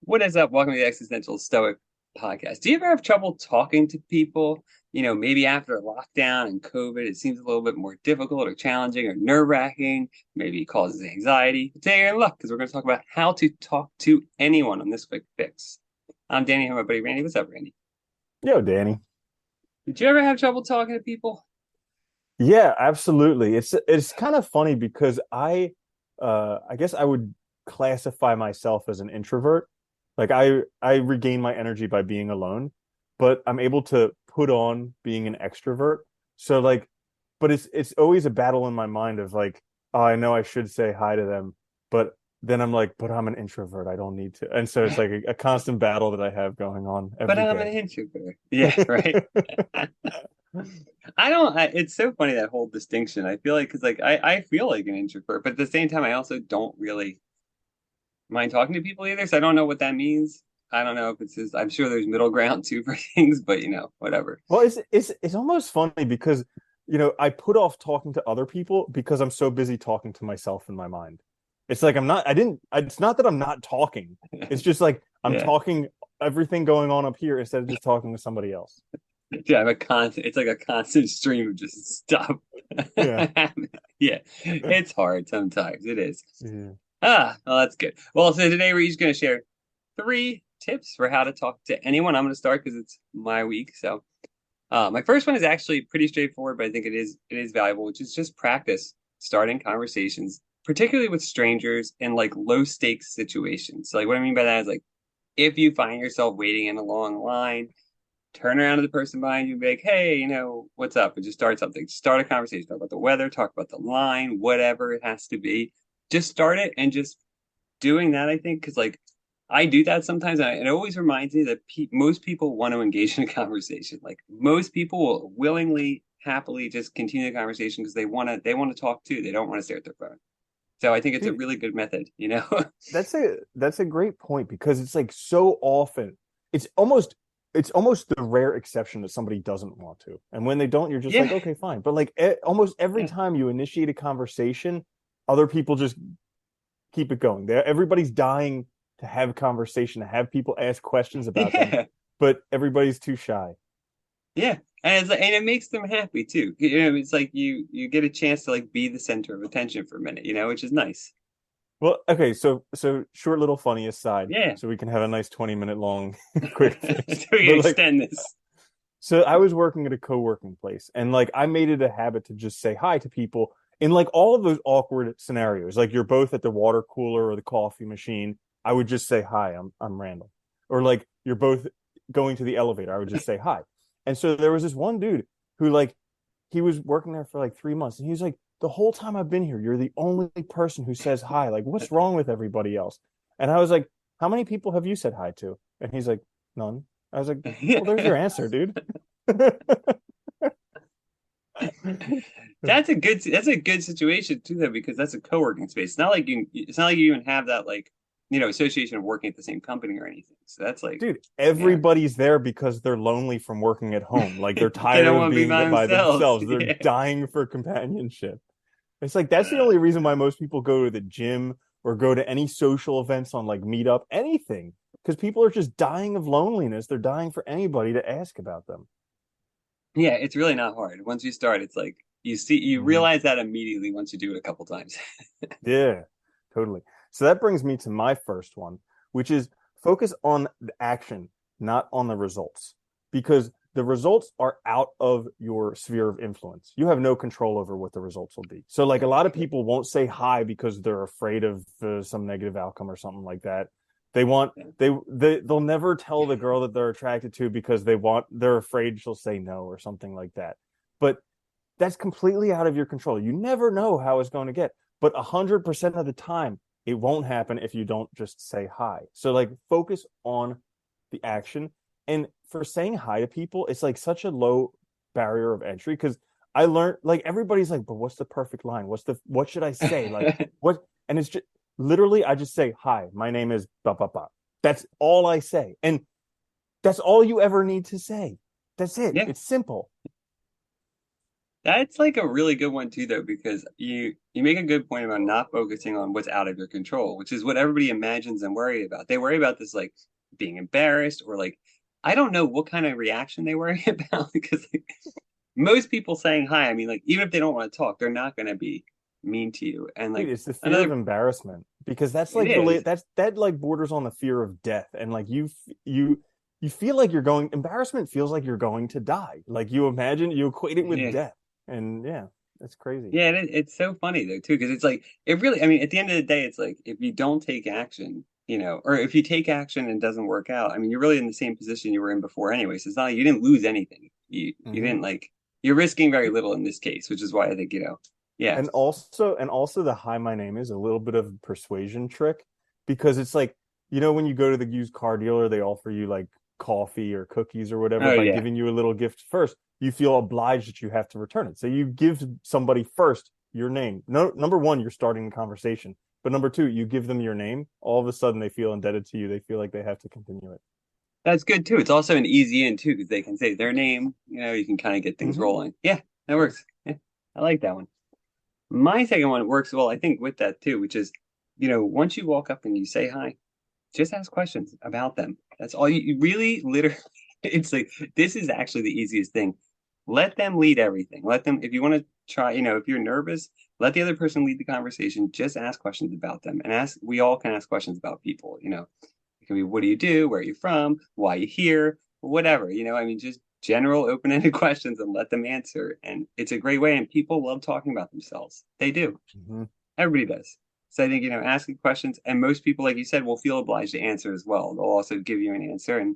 What is up? Welcome to the Existential Stoic podcast. Do you ever have trouble talking to people? Maybe after a lockdown and COVID, it seems a little bit more difficult or challenging or nerve-wracking. Maybe it causes anxiety. Today you're in luck because we're going to talk about how to talk to anyone on this quick fix. I'm Danny, I'm my buddy Randy. What's up, Randy? Yo, Danny. Did you ever have trouble talking to people? Yeah, absolutely. It's kind of funny because I guess I would classify myself as an introvert. Like I regain my energy by being alone, but I'm able to put on being an extrovert. So like, but it's always a battle in my mind of like, oh, I know I should say hi to them, but then I'm like, but I'm an introvert. I don't need to. And so it's like a constant battle that I have going on But every I'm an day. introvert. Yeah, right. It's so funny that whole distinction. I feel like, because like I feel like an introvert, but at the same time, I also don't really mind talking to people either. So I don't know what that means. I don't know if it's just, I'm sure there's middle ground too for things, but whatever. Well, it's almost funny because I put off talking to other people because I'm so busy talking to myself in my mind. It's like I'm not I didn't it's not that I'm not talking. It's just like I'm Yeah. talking everything going on up here instead of just talking to somebody else. Yeah, I'm a constant, it's like a constant stream of just stuff. Yeah. Yeah, it's hard sometimes. It is. Yeah. Well, that's good. Well, so today we're each going to share three tips for how to talk to anyone. I'm going to start because it's my week. So, my first one is actually pretty straightforward, but I think it is valuable, which is just practice starting conversations, particularly with strangers in like low stakes situations. So, like, what I mean by that is like if you find yourself waiting in a long line, turn around to the person behind you and be like, hey, what's up? And just start something. Start a conversation. Talk about the weather, talk about the line, whatever it has to be. Just start it and just doing that, I think, because like I do that sometimes. And it always reminds me that most people want to engage in a conversation. Like most people will willingly, happily just continue the conversation because they want to talk too. They don't want to stare at their phone. So I think it's a Dude, really good method. that's a great point because it's like so often it's almost it's almost the rare exception that somebody doesn't want to. And when they don't, you're just like, Yeah. okay, fine. But like almost every Yeah. time you initiate a conversation, other people just keep it going. Everybody's dying to have conversation, to have people ask questions about them, Yeah. but everybody's too shy. Yeah. And it makes them happy too. It's like you get a chance to like be the center of attention for a minute, which is nice. Well, okay, so short little funny aside, Yeah. so we can have a nice 20-minute long quick So fix. we can But like extend this. so I was working at a co-working place and like I made it a habit to just say hi to people in like all of those awkward scenarios. Like you're both at the water cooler or the coffee machine. I would just say hi, I'm Randall. Or like you're both going to the elevator. I would just say hi. And so there was this one dude who like he was working there for like 3 months and he was like, the whole time I've been here, you're the only person who says hi. Like, what's wrong with everybody else? And I was like, how many people have you said hi to? And he's like, none. I was like, well, there's your answer, dude. That's a good situation too, though, because that's a co-working space. It's not like you even have that like association of working at the same company or anything. So that's like, Dude, yeah, everybody's there because they're lonely from working at home. Like they're they tired don't of want to be being by by themselves. themselves. They're Yeah. dying for companionship. It's like that's the only reason why most people go to the gym or go to any social events on like Meetup, anything. Because people are just dying of loneliness. They're dying for anybody to ask about them. Yeah, it's really not hard. Once you start, it's like you Mhm. realize that immediately once you do it a couple times. Yeah, totally. So that brings me to my first one, which is focus on the action, not on the results, because the results are out of your sphere of influence. You have no control over what the results will be. So, like a lot of people won't say hi because they're afraid of some negative outcome or something like that. They want they'll never tell the girl that they're attracted to because they're afraid she'll say no or something like that. But that's completely out of your control. You never know how it's going to get, but 100% of the time, it won't happen if you don't just say hi. So, like, focus on the action. And for saying hi to people, it's like such a low barrier of entry because I learned like everybody's like, but what's the perfect line? What should I say? Like, what? And it's just literally, I just say, hi, my name is blah, blah, blah. That's all I say. And that's all you ever need to say. That's it. Yeah. It's simple. That's like a really good one too, though, because you make a good point about not focusing on what's out of your control, which is what everybody imagines and worry about. They worry about this like being embarrassed or like I don't know what kind of reaction they worry about because like, most people saying hi, I mean, like even if they don't want to talk, they're not going to be mean to you. And Dude, like it's the fear of another, embarrassment because that's it like relate is, that like borders on the fear of death. And like you feel like you're going embarrassment feels like you're going to die. Like you imagine you equate it with yeah. death. And yeah, that's crazy. Yeah, it's so funny though too, because it's like it really. I mean, at the end of the day, it's like if you don't take action, or if you take action and it doesn't work out, I mean, you're really in the same position you were in before anyway. So it's not like you didn't lose anything. You Hmm. didn't like you're risking very little in this case, which is why I think yeah, And also the hi my name is a little bit of a persuasion trick because it's like, when you go to the used car dealer, they offer you like coffee or cookies or whatever oh by yeah, giving you a little gift first. You feel obliged that you have to return it. So you give somebody first your name. No, number one, you're starting a conversation. But number two, you give them your name. All of a sudden, they feel indebted to you. They feel like they have to continue it. that's good too. It's also an easy in too because they can say their name. You can kind of get things Hmm. rolling. Yeah, that works. Yeah, I like that one. My second one works well, I think, with that too, which is, once you walk up and you say hi, just ask questions about them. That's all you really literally it's like this is actually the easiest thing. Let them lead everything. Let them if you want to try, if you're nervous, let the other person lead the conversation. Just ask questions about them and ask we all can ask questions about people. It can be what do you do, where are you from, why are you here, whatever. I mean just general open-ended questions and let them answer. And it's a great way and people love talking about themselves. They do. Hmm. Everybody does. So I think, asking questions, and most people, like you said, will feel obliged to answer as well. They'll also give you an answer, and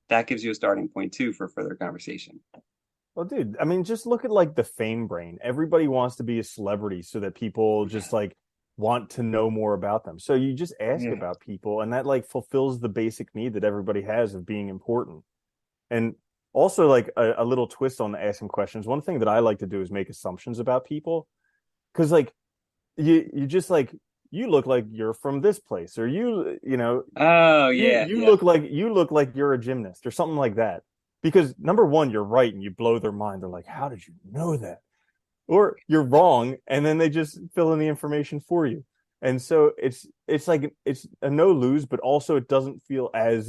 that gives you a starting point too for further conversation. Well, dude, I mean, just look at like the fame brain. Everybody wants to be a celebrity so that people just like want to know more about them. So you just ask Yeah. about people, and that like fulfills the basic need that everybody has of being important. And also, like a little twist on the asking questions. One thing that I like to do is make assumptions about people because like you just like you look like you're from this place, or Oh you yeah, you yeah. look like you look like you're a gymnast or something like that. Because number one, you're right and you blow their mind. They're like, how did you know that? Or you're wrong, and then they just fill in the information for you. And so it's like it's a no lose, but also it doesn't feel as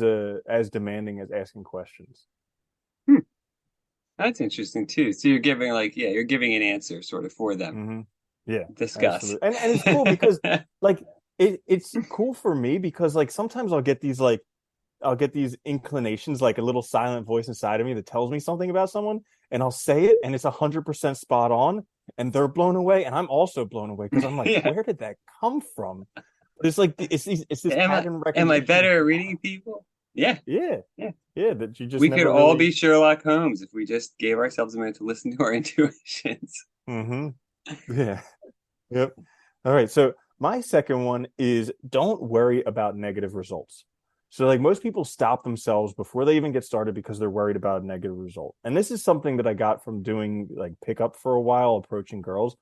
demanding as asking questions. Hmm. That's interesting too. So you're giving you're giving an answer sort of for them. Hmm. Yeah, Discuss. absolutely. And it's cool because like it's cool for me because like sometimes I'll get these inclinations, like a little silent voice inside of me that tells me something about someone, and I'll say it, and it's 100% spot on, and they're blown away, and I'm also blown away because I'm like, Yeah. where did that come from? It's like it's this Am pattern I recognition better at somehow. reading people? Yeah. Yeah, Yeah. yeah, that you just We could never all really. be Sherlock Holmes if we just gave ourselves a minute to listen to our intuitions. Hmm. Yeah, yep. All right, so my second one is don't worry about negative results. So like most people stop themselves before they even get started because they're worried about a negative result. And this is something that I got from doing like pickup for a while, approaching girls.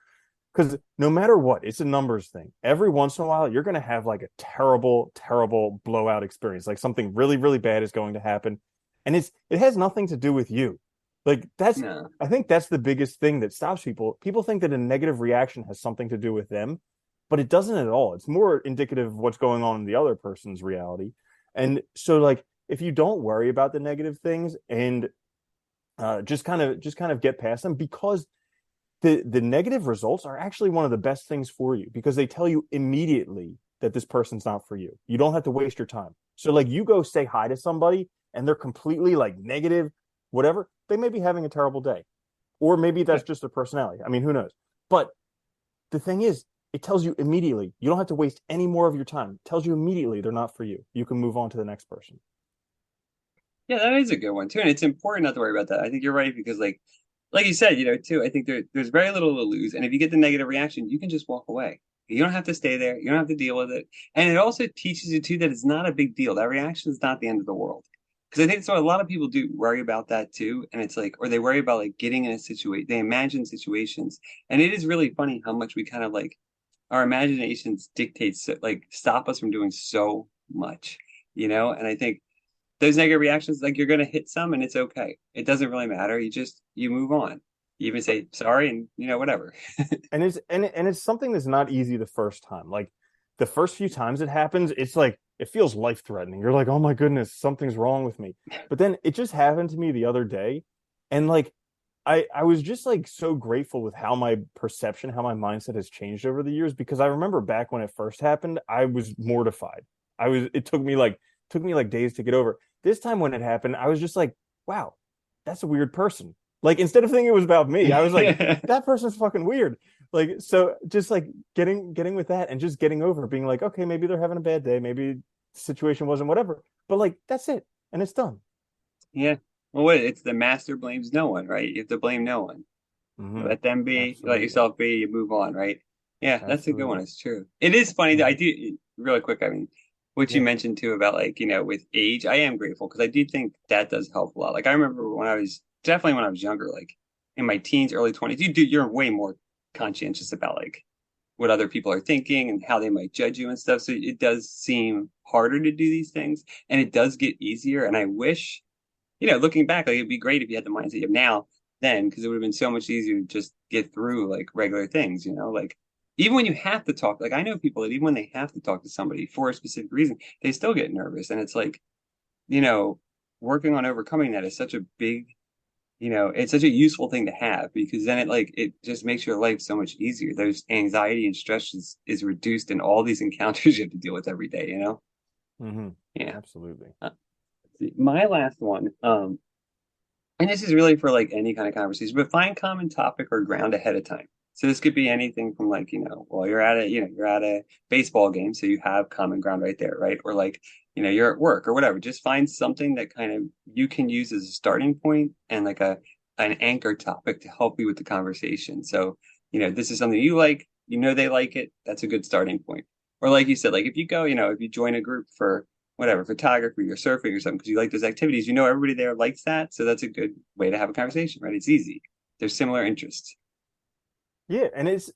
Because no matter what, it's a numbers thing. Every once in a while, you're going to have like a terrible, terrible blowout experience. Like something really, really bad is going to happen. And it has nothing to do with you. Like No. I think that's the biggest thing that stops people. People think that a negative reaction has something to do with them, but it doesn't at all. It's more indicative of what's going on in the other person's reality. And so like if you don't worry about the negative things and just kind of get past them because the negative results are actually one of the best things for you because they tell you immediately that this person's not for you. You don't have to waste your time. So like you go say hi to somebody and they're completely like negative, whatever, they may be having a terrible day. Or maybe that's just their personality. I mean, who knows? But the thing is, it tells you immediately. You don't have to waste any more of your time. It tells you immediately they're not for you. You can move on to the next person. Yeah, that is a good one too, and it's important not to worry about that. I think you're right because, like you said, too. I think there's very little to lose, and if you get the negative reaction, you can just walk away. You don't have to stay there. You don't have to deal with it, and it also teaches you too that it's not a big deal. That reaction is not the end of the world. Because I think so. A lot of people do worry about that too, and it's like, or they worry about like getting in a situation. They imagine situations, and it is really funny how much we kind of like our imaginations dictate like stop us from doing so much. And I think those negative reactions, like you're going to hit some and it's okay. It doesn't really matter. You move on. You even say sorry and whatever. And it's something that's not easy the first time. Like the first few times it happens, it's like it feels life threatening. You're like, oh my goodness, something's wrong with me. But then it just happened to me the other day, and like I was just like so grateful with how my perception, how my mindset has changed over the years, because I remember back when it first happened, I was mortified. It took me like days to get over. This time when it happened, I was just like, wow, that's a weird person. Like instead of thinking it was about me, I was like, that person's fucking weird. Like so just like getting with that and just getting over being like, okay, maybe they're having a bad day, maybe the situation wasn't whatever. But like that's it. And it's done. Yeah. Well, what it's the master blames no one, right? You have to blame no one. You Mm-hmm. let them be, you let Absolutely. yourself be, you move on, right? Yeah, that's a good one. Absolutely. It's true. It is funny that I Mm-hmm. do really quick. I mean, what you Yeah. mentioned too about like, with age, I am grateful because I do think that does help a lot. Like I remember when I was younger, like in my teens, early 20s, you're way more conscientious about like what other people are thinking and how they might judge you and stuff. So it does seem harder to do these things and it does get easier. And I wish looking back, like it'd be great if you had the mindset you have now, then, because it would have been so much easier to just get through like regular things, like even when you have to talk, like I know people that even when they have to talk to somebody for a specific reason, they still get nervous. And it's like, you know, working on overcoming that is such a big, it's such a useful thing to have because then it just makes your life so much easier. Those anxiety and stress is reduced in all these encounters you have to deal with every day. Mm-hmm. Yeah. Absolutely. My last one, and this is really for like any kind of conversation, but find common topic or ground ahead of time. So this could be anything from like, well, you're at a baseball game, so you have common ground right there, right? Or like, you're at work or whatever. Just find something that kind of you can use as a starting point and like an anchor topic to help you with the conversation. So, this is something you like, they like it. That's a good starting point. Or like you said, like if you go, if you join a group for whatever, photography or surfing or something, because you like those activities, everybody there likes that. So that's a good way to have a conversation, right? It's easy. There's similar interests. Yeah, and it's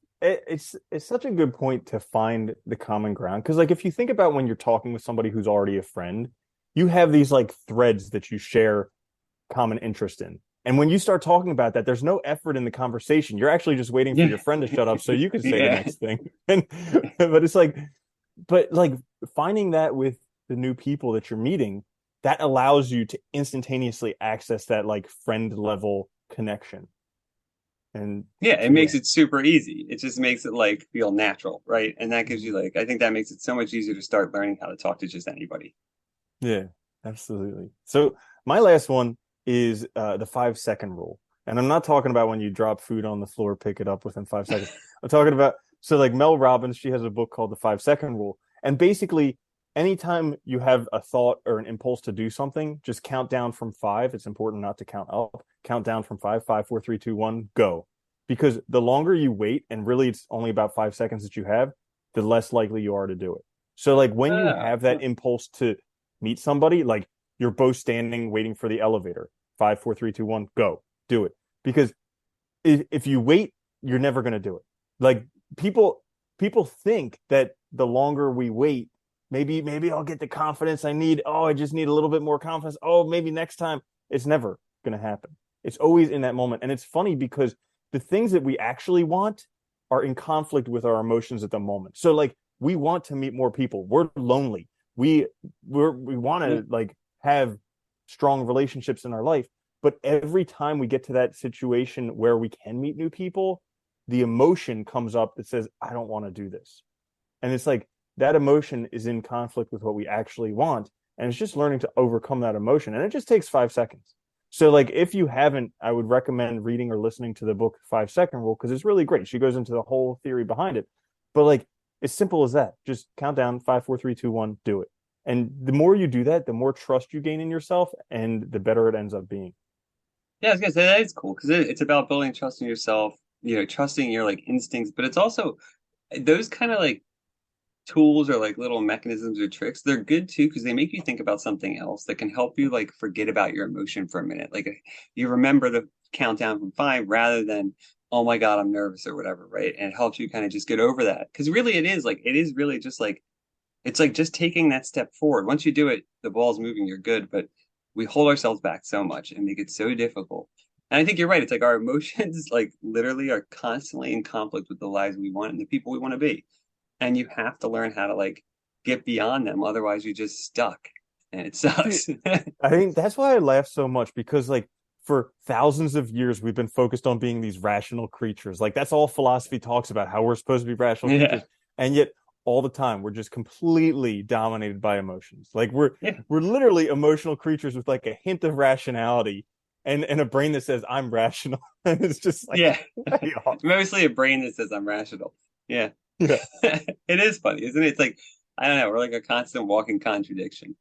such a good point to find the common ground because like if you think about when you're talking with somebody who's already a friend, you have these like threads that you share common interest in. And when you start talking about that, there's no effort in the conversation. You're actually just waiting for Yeah. your friend to shut up so you can say the Yeah. next thing. And but it's like but like finding that with the new people that you're meeting, that allows you to instantaneously access that like friend level connection. And Yeah. It so yeah. makes it super easy. It just makes it like feel natural, right? And that gives you Mhm. like, I think that makes it so much easier to start learning how to talk to just anybody. Yeah, absolutely. So my last one is the 5 second rule. And I'm not talking about when you drop food on the floor, pick it up within 5 seconds. I'm talking about so like Mel Robbins, she has a book called the 5 second rule. And basically, anytime you have a thought or an impulse to do something, just count down from five. It's important not to count up. Count down from five, five, four, three, two, one, go. Because the longer you wait, and really it's only about 5 seconds that you have, the less likely you are to do it. So like when you Oh, have that impulse to meet somebody, like you're both standing waiting for the elevator. Five, four, three, two, one, go. Do it. Because if you wait, you're never going to do it. Like people people think that the longer we wait, maybe I'll get the confidence I need. Oh, I just need a little bit more confidence. Oh, maybe next time. It's never going to happen. It's always in that moment. And it's funny because the things that we actually want are in conflict with our emotions at the moment. So like we want to meet more people. We're lonely. We we want yeah. to like have strong relationships in our life, but every time we get to that situation where we can meet new people, the emotion comes up that says, I don't want to do this. And it's like that emotion is in conflict with what we actually want. And it's just learning to overcome that emotion. And it just takes 5 seconds. So, like, if you haven't, I would recommend reading or listening to the book 5 Second Rule because it's really great. She goes into the whole theory behind it. But, like, it's simple as that. Just count down five, four, three, two, one, do it. And the more you do that, the more trust you gain in yourself and the better it ends up being. Yeah, I was gonna say that is cool because it's about building trust in yourself, trusting your like instincts, but it's also those kind of like tools or like little mechanisms or tricks, they're good too because they make you think about something else that can help you like forget about your emotion for a minute. Like you remember the countdown from five rather than, oh my God, I'm nervous or whatever, right? And it helps you kind of just get over that. Because really it is really just like it's like just taking that step forward. Once you do it, the ball's moving, you're good. But we hold ourselves back so much and make it so difficult. And I think you're right. It's like our emotions, like literally, are constantly in conflict with the lives we want and the people we want to be. And you have to learn how to like get beyond them. Otherwise, you're just stuck, and it Dude, sucks. I think that's why I laugh so much because like for thousands of years we've been focused on being these rational creatures. Like that's all philosophy talks about, how we're supposed to be rational Yeah, creatures. And yet all the time we're just completely dominated by emotions. Like yeah, we're literally emotional creatures with like a hint of rationality and a brain that says I'm rational. And it's just like yeah. way off. Mostly a brain that says I'm rational. Yeah, Yeah. it is funny, isn't it? It's like I don't know. We're like a constant walking contradiction.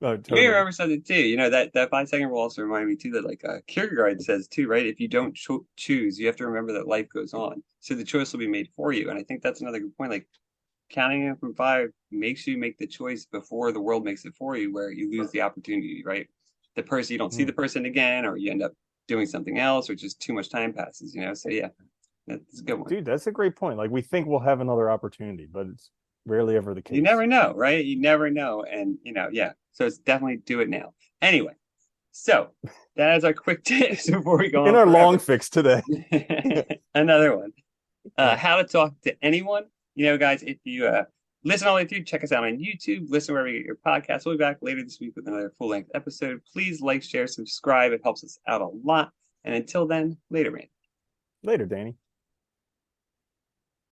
Oh, You may totally. remember something too. You know that 5 second rule also reminded me too that like Kierkegaard says too, right? If you don't choose, you have to remember that life goes on. So the choice will be made for you. And I think that's another good point. Like counting it from five makes you make the choice before the world makes it for you, where you lose the opportunity, right? The person you don't see Mm. the person again, or you end up doing something else, or just too much time passes. So yeah, that's a good one. Dude, that's a great point. Like we think we'll have another opportunity, but it's rarely ever the You case. never know, right? You never know, and yeah. So it's definitely do it now. Anyway, so that is our quick tips before we go In on our long forever. fix today. Another one. Yeah. How to talk to anyone. Guys, if you listen all the way through, check us out on YouTube. Listen wherever you get your podcasts. We'll be back later this week with another full length episode. Please like, share, subscribe. It helps us out a lot. And until then, later, man. Later, Danny.